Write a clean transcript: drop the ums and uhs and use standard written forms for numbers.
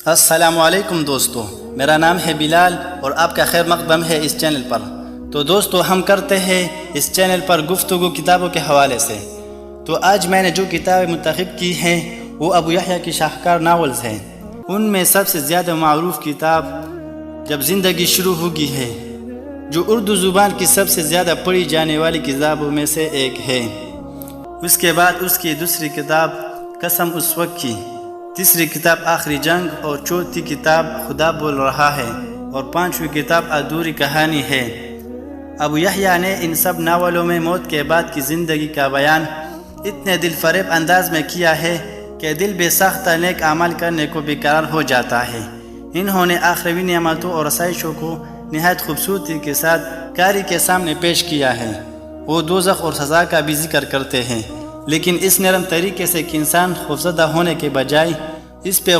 السلام علیکم دوستو، میرا نام ہے بلال اور آپ کا خیر مقدم ہے اس چینل پر۔ تو دوستو، ہم کرتے ہیں اس چینل پر گفتگو کتابوں کے حوالے سے۔ تو آج میں نے جو کتابیں منتخب کی ہیں وہ ابو یحییٰ کی شاہکار ناولز ہیں۔ ان میں سب سے زیادہ معروف کتاب جب زندگی شروع ہوگی ہے، جو اردو زبان کی سب سے زیادہ پڑھی جانے والی کتابوں میں سے ایک ہے۔ اس کے بعد اس کی دوسری کتاب قسم اس وقت کی، تیسری کتاب آخری جنگ، اور چوتھی کتاب خدا بول رہا ہے، اور پانچویں کتاب ادھوری کہانی ہے۔ ابو یحییٰ نے ان سب ناولوں میں موت کے بعد کی زندگی کا بیان اتنے دل فریب انداز میں کیا ہے کہ دل بے ساختہ نیک اعمال کرنے کو بیقرار ہو جاتا ہے۔ انہوں نے آخروی نعمتوں اور آسائشوں کو نہایت خوبصورتی کے ساتھ قاری کے سامنے پیش کیا ہے۔ وہ دوزخ اور سزا کا بھی ذکر کرتے ہیں، لیکن اس نرم طریقے سے کہ انسان خوفزدہ ہونے کے بجائے اس پہ